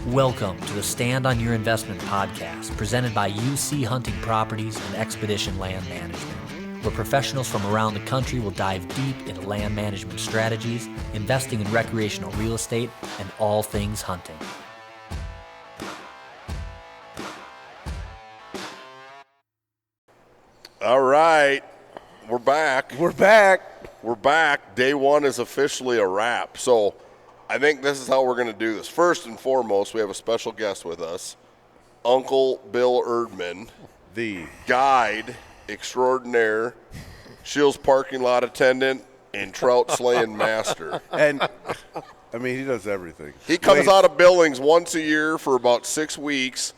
Welcome to the Stand on Your Investment podcast, presented by UC Hunting Properties and Expedition Land Management, where professionals from around the country will dive deep into land management strategies, investing in recreational real estate, and all things hunting. All right, we're back. We're back. We're back. Day one is officially a wrap. So I think this is how we're going to do this. First and foremost, we have a special guest with us, Uncle Bill Erdman, The guide extraordinaire, Shields parking lot attendant, and trout slaying master. and I mean, he does everything. He comes out of Billings once a year for about 6 weeks,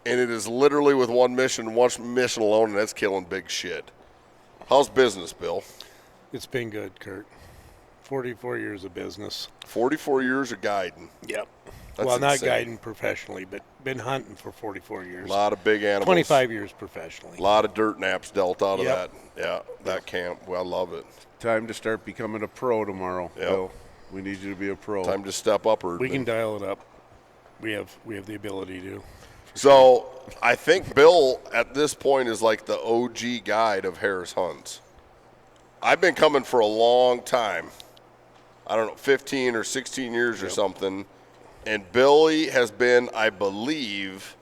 and it is literally with one mission alone, and that's killing big shit. How's business, Bill? It's been good, Kurt. 44 years of business. 44 years of guiding. Yep. That's well, not insane. guiding professionally, but been hunting for 44 years. A lot of big animals. 25 years professionally. A lot of dirt naps dealt out of Yep. that. Yeah, that camp. Well, I love it. Time to start becoming a pro tomorrow. Yep. Bill. We need you to be a pro. Time to step up, Erdman. We can dial it up. We have the ability to. So I think Bill at this point is like the OG guide of Harris hunts. I've been coming for a long time. I don't know, 15 or 16 years or something. And Billy has been, I believe,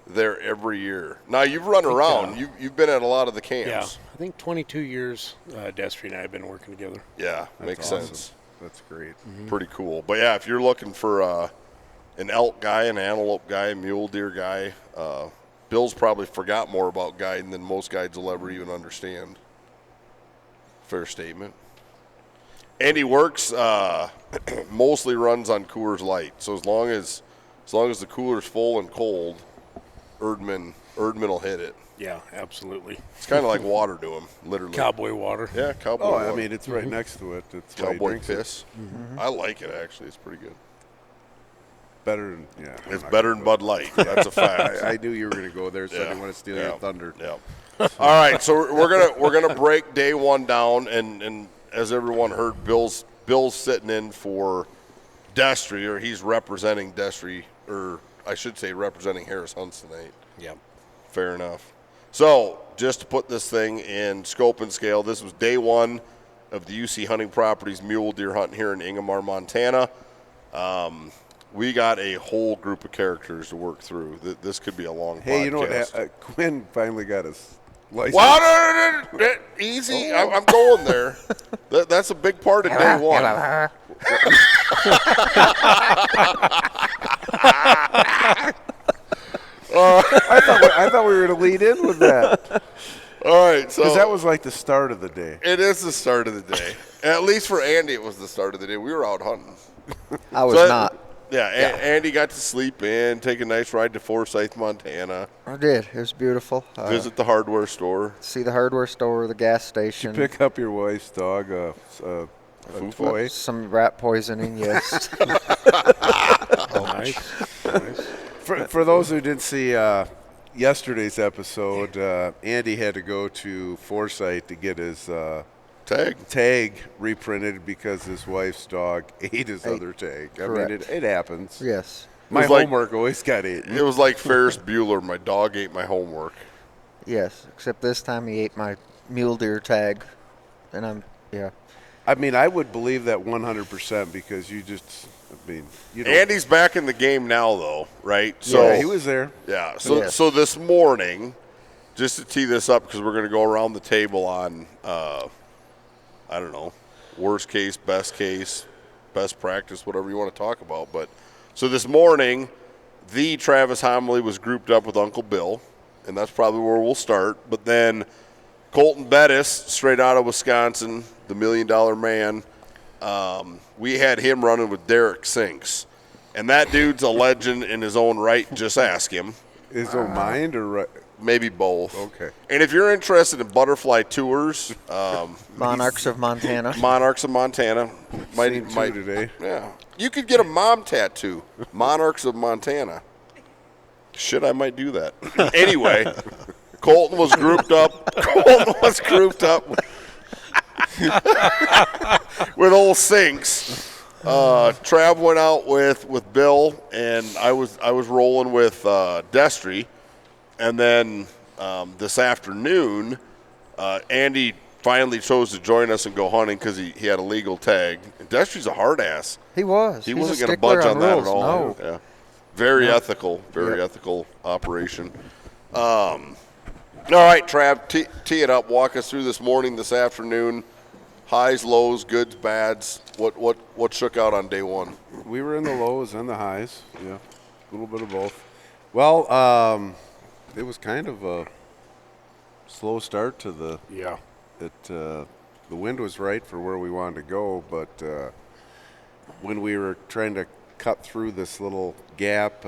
there every year. Now, you've run around. You've been at a lot of the camps. Yeah, I think 22 years Destry and I have been working together. Yeah, That's makes awesome. sense. That's great. Mm-hmm. Pretty cool. But, yeah, if you're looking for an elk guy, an antelope guy, a mule deer guy, Bill's probably forgot more about guiding than most guides will ever even understand. Fair statement. And he works, mostly runs on Coors Light. So as long as the cooler's full and cold, Erdman will hit it. Yeah, absolutely. It's kind of like water to him, literally. Cowboy water. Yeah, cowboy Oh, water. I mean, it's right next to it. It's why he Cowboy drinks it. piss. I like it, actually. It's pretty good. Better than, yeah. I'm It's not better gonna than go- Bud Light. That's a fact. I knew you were going to go there, so I didn't want to steal your thunder. Yeah. All right, so we're gonna break day one down, and as everyone heard, Bill's sitting in for Destry, or he's representing Destry, or I should say representing Harris Hunts tonight. Yep. Fair enough. So just to put this thing in scope and scale, this was day one of the UC Hunting Properties mule deer hunt here in Ingomar, Montana. We got a whole group of characters to work through. This could be a long podcast. Hey, you know what? Quinn finally got his license. Well, no, easy. I'm going there. That's a big part of day one. I thought we were going to lead in with that. All right, so Because that was like the start of the day. it is the start of the day. At least for Andy, it was the start of the day. We were out hunting. I was So not. Yeah, Andy got to sleep in, take a nice ride to Forsyth, Montana, I did. It was beautiful. visit the hardware store. See the hardware store, the gas station. Pick up your wife's dog, a toy. Some rat poisoning, yes. Nice. Nice. For those who didn't see yesterday's episode, Andy had to go to Forsyth to get his tag reprinted because his wife's dog ate his other tag. I mean, Correct. it happens. Yes. My was like- homework always got eaten. It was like Ferris Bueller. My dog ate my homework. Yes. Except this time he ate my mule deer tag. And I mean, I would believe that 100% because you don't. Andy's back in the game now, though, right? So Yeah, he was there. Yeah. So Yes. so this morning, just to tee this up, because we're going to go around the table on, I don't know, worst case, best practice, whatever you want to talk about. But so this morning, the Travis Homily was grouped up with Uncle Bill, and that's probably where we'll start. But then Colton Bettis, straight out of Wisconsin, the $1 million man, we had him running with Derek Sinks. And that dude's a legend in his own right. Just ask him. Is it mind or right? Maybe both. Okay. And if you're interested in butterfly tours, Monarchs of Montana. Monarchs of Montana Seen two today. Yeah. You could get a mom tattoo. Monarchs of Montana. Shit, I might do that. Anyway, Colton was grouped up. with old Sinks. Trav went out with Bill, and I was rolling with Destry, and then this afternoon, Andy finally chose to join us and go hunting because he had a legal tag. And Destry's a hard ass. He was. He He's wasn't a going to stickler budge on that rules. at all. No. Yeah. Very ethical, very ethical operation. All right, Trav, tee it up. Walk us through this morning, this afternoon. Highs, lows, goods, bads. What shook out on day one? We were in the lows and the highs. Yeah, a little bit of both. Well, it was kind of a slow start to the. Yeah. The wind was right for where we wanted to go, but when we were trying to cut through this little gap,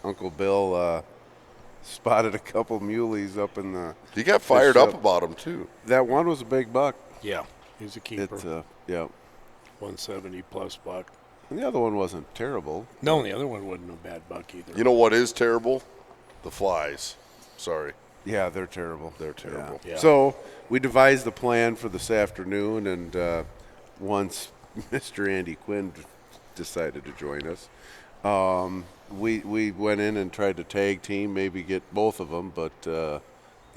Uncle Bill spotted a couple muleys up in the. He got fired up about them too. That one was a big buck. Yeah. He's a keeper. Yeah. 170 plus buck. And the other one wasn't terrible. No, the other one wasn't a bad buck either. You know what is terrible? The flies. Sorry. Yeah, they're terrible. They're terrible. Yeah. So we devised the plan for this afternoon, and once Mr. Andy Quinn decided to join us, we went in and tried to tag team, maybe get both of them, but the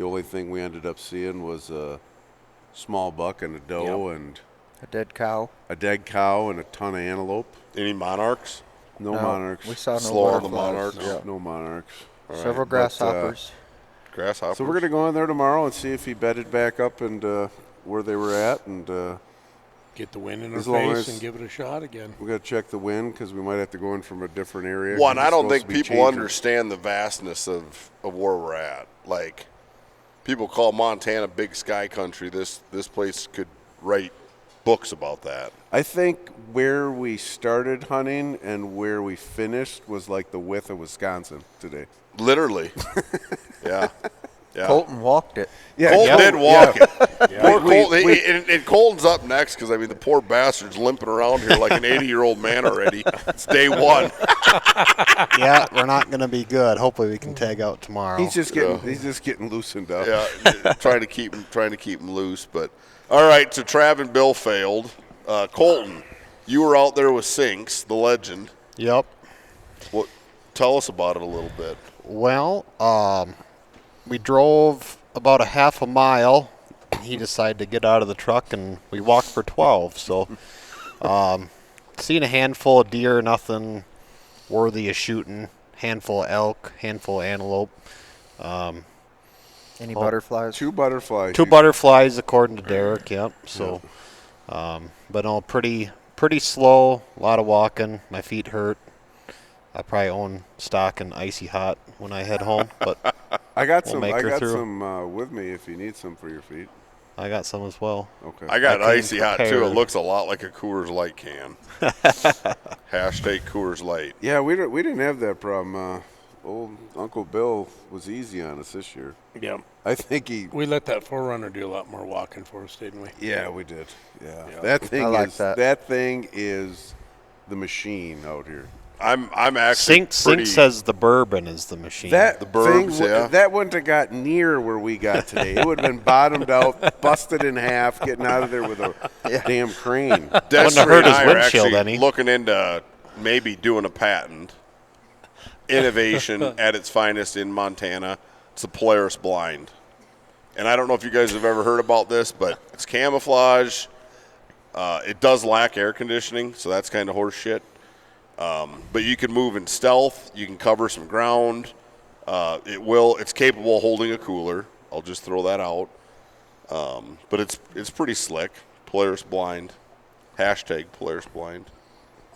only thing we ended up seeing was a small buck and a doe and A dead cow. a dead cow and a ton of antelope. Any monarchs? No monarchs. We saw no Slow on the butterflies. monarchs. No monarchs. Several grasshoppers. Grasshoppers? So we're going to go in there tomorrow and see if he bedded back up and where they were at, and Get the wind in our As long face as- and give it a shot again. we got to check the wind because we might have to go in from a different area. One, It's I don't supposed think to be people changing. understand the vastness of where we're at. Like, people call Montana big sky country. This place could write books about that. I think where we started hunting and where we finished was like the width of Wisconsin today. Literally. Yeah. Yeah. Colton walked it. Yeah, Colton did walk it. Poor We- Colton. And Colton's up next because, I mean, the poor bastard's limping around here like an 80-year-old man already. It's day one. Yeah, we're not going to be good. Hopefully, we can tag out tomorrow. He's just getting loosened up. Yeah, trying to keep him loose. But all right, so Trav and Bill failed. Colton, you were out there with Sinks, the legend. Yep. Tell us about it a little bit. Well, we drove about a half a mile. He decided to get out of the truck, and we walked for 12. So, seen a handful of deer, nothing worthy of shooting. Handful of elk, handful of antelope. Any butterflies? Two butterflies. Two butterflies, according to Derek. Yep. So, but no, pretty slow. A lot of walking. My feet hurt. I probably own stock and icy hot when I head home, but I got We'll some. make I her got through. some with me if you need some for your feet. I got some as well. Okay. I got I came icy hot too. It prepared. looks a lot like a Coors Light can. Hashtag Coors Light. Yeah, we didn't have that problem. Old Uncle Bill was easy on us this year. Yeah. I think he. We let that forerunner do a lot more walking for us, didn't we? Yeah, we did. Yeah, Yeah. that thing I like is that. thing is the machine out here. I'm actually Sink says the bourbon is the machine. That The burbs, thing, yeah. that wouldn't have got near where we got today. It would have been bottomed out, busted in half, getting out of there with a damn crane. Destry Wouldn't have hurt and his I are windshield actually any. looking into maybe doing a patent. Innovation at its finest in Montana. It's the Polaris blind. And I don't know if you guys have ever heard about this, but it's camouflage. It does lack air conditioning, so that's kind of horse shit. But you can move in stealth. You can cover some ground. It's capable of holding a cooler. I'll just throw that out. But it's pretty slick. Polaris blind. Hashtag Polaris blind.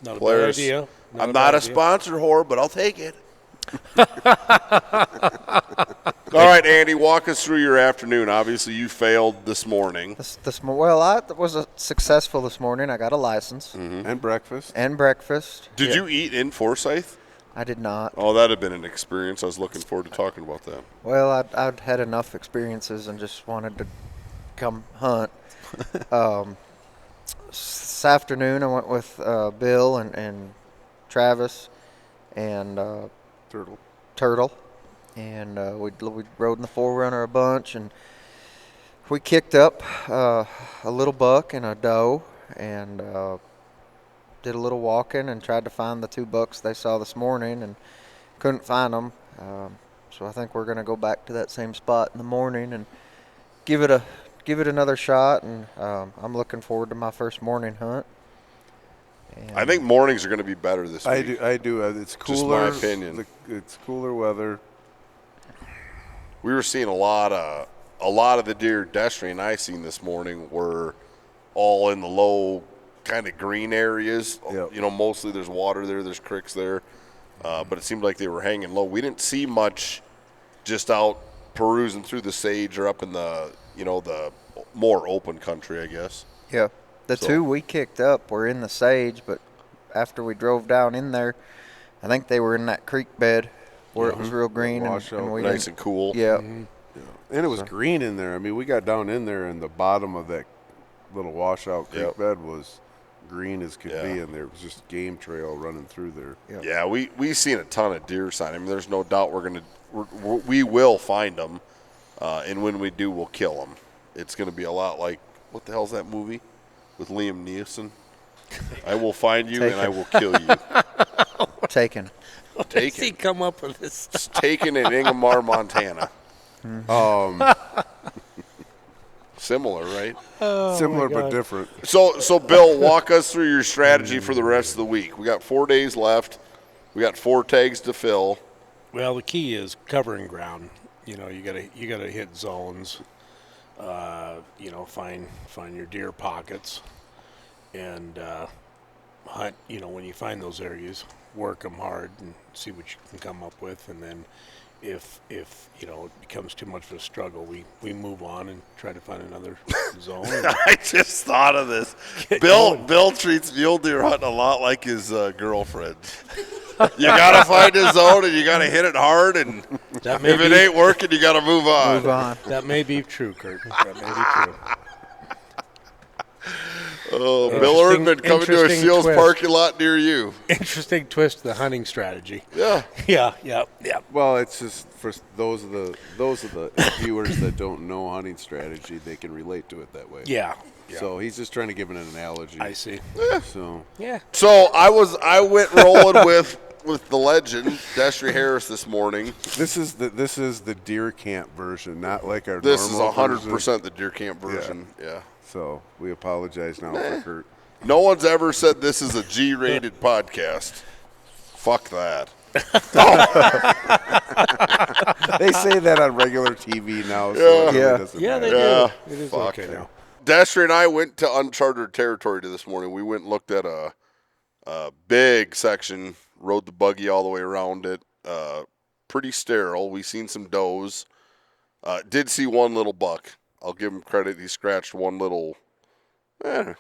Not a Polaris. bad idea. I'm not a bad idea. sponsor whore, but I'll take it. All right, Andy, walk us through your afternoon. Obviously, you failed this morning. I was successful this morning. I got a license And breakfast. and breakfast. Did you eat in Forsyth? I did not. Oh, that'd have been an experience. I was looking forward to talking about that. Well, I'd had enough experiences and just wanted to come hunt. This afternoon, I went with Bill and Travis and Turtle, and we rode in the forerunner a bunch, and we kicked up a little buck and a doe, and did a little walking and tried to find the 2 bucks they saw this morning and couldn't find them. So I think we're going to go back to that same spot in the morning and give it another shot. And I'm looking forward to my first morning hunt. And I think mornings are going to be better this week. I do. It's cooler. Just my opinion. It's cooler weather. We were seeing a lot of the deer Destry and I seen this morning were all in the low kind of green areas. Yep. You know, mostly there's water there, there's creeks there, but it seemed like they were hanging low. We didn't see much just out perusing through the sage or up in the more open country, I guess. Yeah. The 2 we kicked up were in the sage, but after we drove down in there, I think they were in that creek bed where it was real green and we nice and cool. Yeah. And it was green in there. I mean, we got down in there, and the bottom of that little washout creek bed was green as could be, and there was just game trail running through there. Yep. Yeah, we seen a ton of deer sign. I mean, there's no doubt we will find them, and when we do, we'll kill them. It's going to be a lot like, what the hell's that movie with Liam Neeson? I will find you and I will kill you. Taken. Does he come up with this? It's taken in Ingomar, Montana. Similar, right? Similar but different. So Bill, walk us through your strategy for the rest of the week. We got 4 days left. We got 4 tags to fill. Well, the key is covering ground. You know, you gotta hit zones. Find your deer pockets, and hunt. You know, when you find those areas, work them hard and see what you can come up with, and then if it becomes too much of a struggle, we move on and try to find another zone. I just thought of this. Bill treats mule deer hunting a lot like his girlfriend. You gotta find a zone and you gotta hit it hard, and if it ain't working, you gotta move on. Move on. That may be true, Kurt. That may be true. Oh, Bill Erdman coming to a Seals parking lot near you. Interesting twist to the hunting strategy. Yeah. Yeah. Well, it's just for those of the viewers that don't know hunting strategy, they can relate to it that way. Yeah. So he's just trying to give an analogy. I see. So Yeah. So I went rolling with the legend Destry Harris this morning. this is the deer camp version, not like our This is normal 100% the deer camp version. Yeah. So we apologize now for Kurt. No one's ever said this is a G-rated podcast. Fuck that. They say that on regular TV now, so it really doesn't Yeah, matter. they Yeah. do. It is Fuck. okay now. Destry and I went to uncharted territory this morning. We went and looked at a big section, rode the buggy all the way around it. Pretty sterile. We seen some does. Did see one little buck. I'll give him credit. He scratched one little, I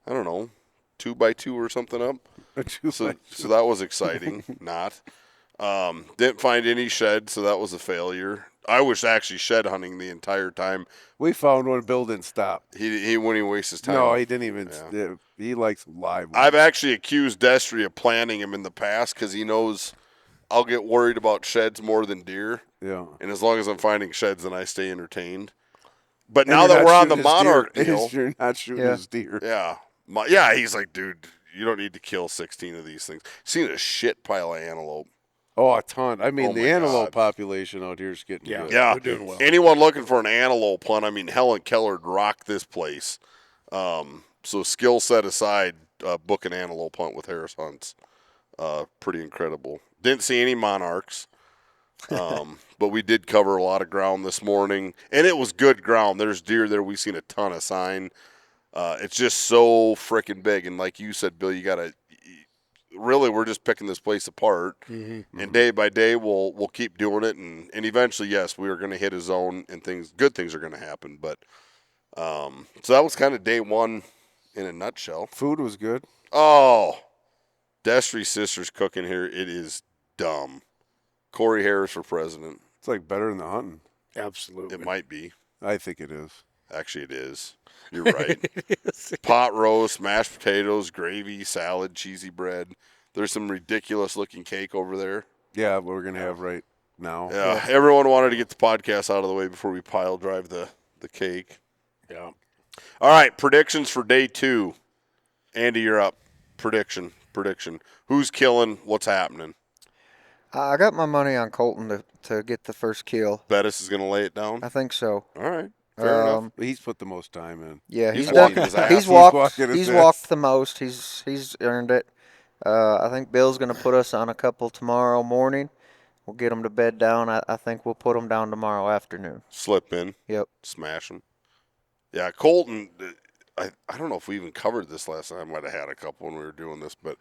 don't know, 2x2 or something up. So that was exciting. Not. Didn't find any shed, so that was a failure. I was actually shed hunting the entire time. We found one. Bill didn't stop. He wouldn't waste his time. No, he didn't even. He likes live ones. I've actually accused Destry of planning him in the past because he knows I'll get worried about sheds more than deer. Yeah. And as long as I'm finding sheds, then I stay entertained. But now that we're on the monarch deal, you're not shooting his deer. yeah, he's like, dude, you don't need to kill 16 of these things. Seen a shit pile of antelope. Oh, a ton. I mean, Oh the my antelope God. population out here is getting good. Yeah, we're doing well. Anyone looking for an antelope hunt? I mean, Helen Keller rocked this place. So skill set aside, book an antelope hunt with Harris Hunts. Pretty incredible. Didn't see any monarchs, but we did cover a lot of ground this morning, and it was good ground. There's deer there. We've seen a ton of sign. It's just so freaking big, and like you said, Bill, you gotta. Really, we're just picking this place apart, and day by day, we'll keep doing it, and eventually, yes, we are going to hit a zone, and good things are going to happen. But so that was kind of day one in a nutshell. Food was good. Oh, Destry's sister's cooking here. It is dumb. Corey Harris for president. It's like better than the hunting. Absolutely. It might be. I think it is. Actually, it is. You're right. Pot roast, mashed potatoes, gravy, salad, cheesy bread. There's some ridiculous looking cake over there. Yeah, what we're going to have right now. Yeah, everyone wanted to get the podcast out of the way before we pile drive the cake. Yeah. All right, predictions for day 2. Andy, you're up. Prediction. Who's killing? What's happening? I got my money on Colton to get the first kill. Bettis is going to lay it down? I think so. All right. Fair enough. He's put the most time in. Yeah, He's he's walking done. his ass. He's walked the most. He's earned it. I think Bill's going to put us on a couple tomorrow morning. We'll get them to bed down. I think we'll put them down tomorrow afternoon. Slip in. Yep. Smash them. Yeah, Colton, I don't know if we even covered this last time. I might have had a couple when we were doing this, but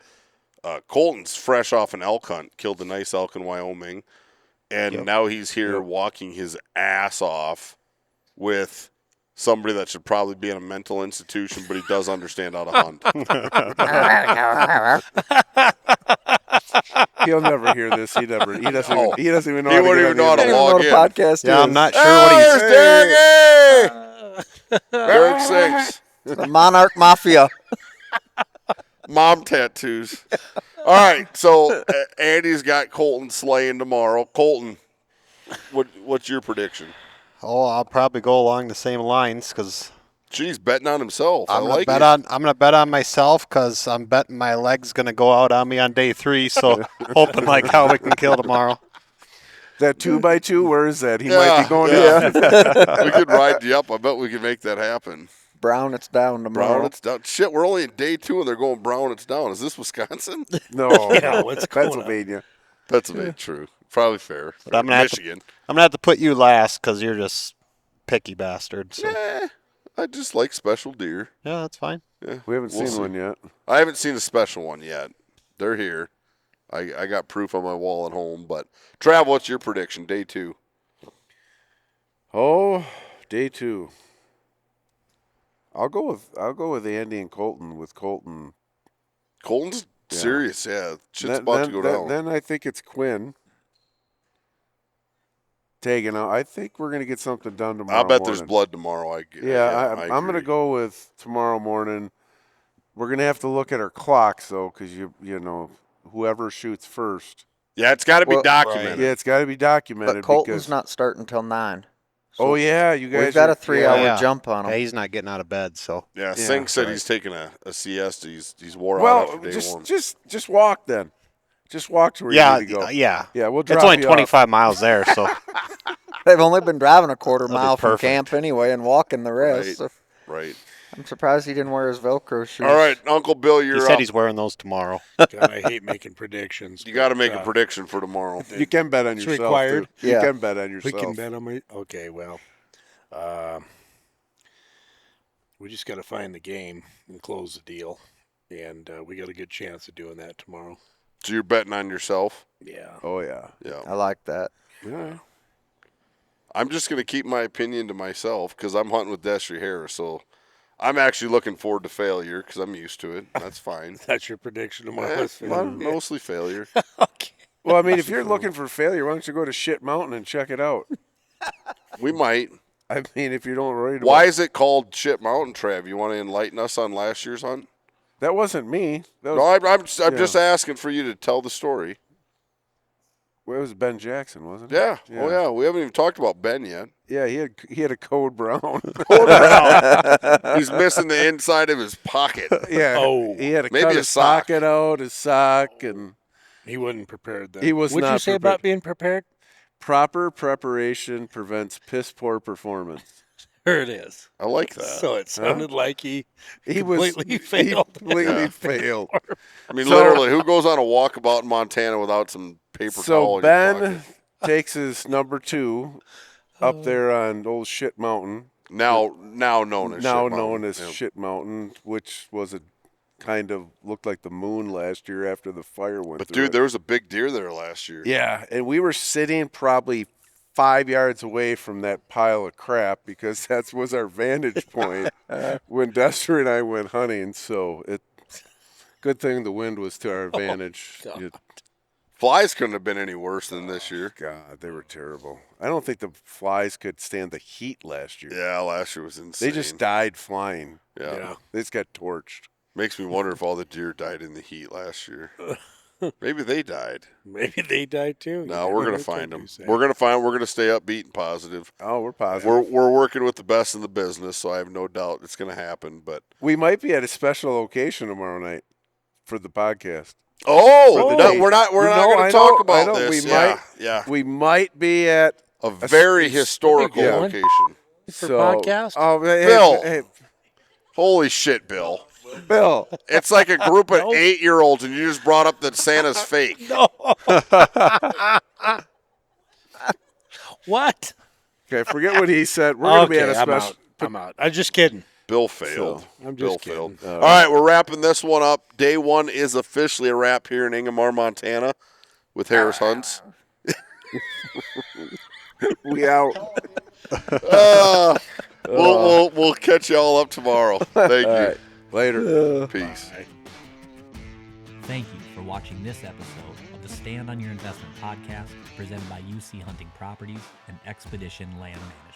Colton's fresh off an elk hunt, killed a nice elk in Wyoming, and now he's here walking his ass off with somebody that should probably be in a mental institution, but he does understand how to hunt. He'll never hear this. He doesn't even know. He how to wouldn't get even know how on to the log in. podcast Yeah, is. I'm not sure what he's. There's Derek 6. The Monarch Mafia. Mom tattoos. All right, so Andy's got Colton slaying tomorrow. Colton, what's your prediction? Oh, I'll probably go along the same lines because Geez, betting on himself. I'm I like gonna bet it. on. I'm gonna bet on myself because I'm betting my leg's gonna go out on me on day 3. So hoping like how we can kill tomorrow. That 2x2, where is that? He might be going We could ride you up. I bet we could make that happen. Brown, it's down tomorrow. Brown, it's down. Shit, we're only in day 2 and they're going brown, it's down. Is this Wisconsin? No, what's going on? Pennsylvania. Pennsylvania, true. Probably fair. But I'm gonna Michigan. I'm gonna have to put you last because you're just picky bastard. So I just like special deer. yeah, that's fine. Yeah, We haven't we'll seen see. one yet. I haven't seen a special one yet. They're here. I got proof on my wall at home. But Trav, what's your prediction? Day 2. Oh, day 2. I'll go with Andy and Colton. With Colton, Colton's serious. Yeah, shit's then, about to go down. Then I think it's Quinn taking out. I think we're gonna get something done tomorrow. I bet morning. there's blood tomorrow. I'm agree. gonna go with tomorrow morning. We're gonna have to look at our clocks though, because you know whoever shoots first. Yeah, it's got to be Well, documented. Yeah, it's got to be documented. But Colton's because, not starting until 9. So oh yeah, you guys. we've got a are- 3-hour Yeah. jump on him. Hey, he's not getting out of bed, so Yeah, Sink said right. he's taking a siesta. He's wore out Well, after day 1. just walk then. Just walk to where yeah, you need to go. yeah. Yeah, we'll drop It's only you 25 miles there, so They've only been driving a quarter That'll be mile from perfect. camp anyway and walking the rest. Right. So Right. I'm surprised he didn't wear his Velcro shoes. All right, Uncle Bill, you're he up. said he's wearing those tomorrow. God, I hate making predictions. You got to but, make a prediction for tomorrow. Off. You can bet on It's yourself. required. Too. Yeah. You can bet on yourself. We can bet on my. Okay, well, we just got to find the game and close the deal, and we got a good chance of doing that tomorrow. So you're betting on yourself? Yeah. Oh yeah. Yeah. I like that. Yeah. I'm just going to keep my opinion to myself because I'm hunting with Destry Harris. So I'm actually looking forward to failure because I'm used to it. That's fine. That's your prediction tomorrow. Eh, well, mostly failure. Okay. Well, I mean, if you're looking for failure, why don't you go to Shit Mountain and check it out? We might. I mean, if you don't worry. Why is it called Shit Mountain, Trav? You want to enlighten us on last year's hunt? That wasn't me. That No, was, I'm just asking for you to tell the story. well, it was Ben Jackson, wasn't it? Yeah. Oh, yeah. We haven't even talked about Ben yet. Yeah, he had a code brown. He's missing the inside of his pocket. Yeah. Oh. He had to Maybe cut a his sock. pocket out, his sock, and He wasn't prepared then. He was What'd you not say prepared. about being prepared? proper preparation prevents piss poor performance. There it is. I like that. So it sounded like he Was completely failed. He completely Yeah. failed. I mean, So- literally, who goes on a walkabout in Montana without some paper towel So in your Ben pocket? takes his number 2 up there on old Shit Mountain, Now known as now Shit known Mountain. as Yeah. Shit Mountain, which was a kind of looked like the moon last year after the fire went But through dude, it. there was a big deer there last year. Yeah, and we were sitting probably 5 yards away from that pile of crap because that was our vantage point when Dester and I went hunting. So good thing the wind was to our advantage. God. Flies couldn't have been any worse than this year. God, they were terrible. I don't think the flies could stand the heat last year. Yeah, last year was insane. They just died flying. yeah. Yeah. They just got torched. Makes me wonder if all the deer died in the heat last year. Maybe they died. Maybe they died too. No, You we're never gonna know, find can them. you say? We're gonna stay upbeat and positive. Oh, we're positive. We're working with the best in the business, so I have no doubt it's gonna happen. But We might be at a special location tomorrow night. for the podcast. Oh, date. we're not No, going I to talk know, about I know. this. We we might be at a very historical yeah. location. For podcast? Oh, hey, Bill. hey, Holy shit, Bill! Bill. It's like a group of 8-year-olds, and you just brought up that Santa's fake. No. What? Okay, forget what he said. We're going to be at a I'm special. out. I'm out. I'm just kidding. Bill failed. I'm Bill just kidding. failed. All right, we're wrapping this one up. Day 1 is officially a wrap here in Ingomar, Montana, with Harris Hunts. We out. We'll catch y'all up tomorrow. Thank you. Right. Later. Peace. Bye. Thank you for watching this episode of the Stand on Your Investment podcast presented by UC Hunting Properties and Expedition Land Management.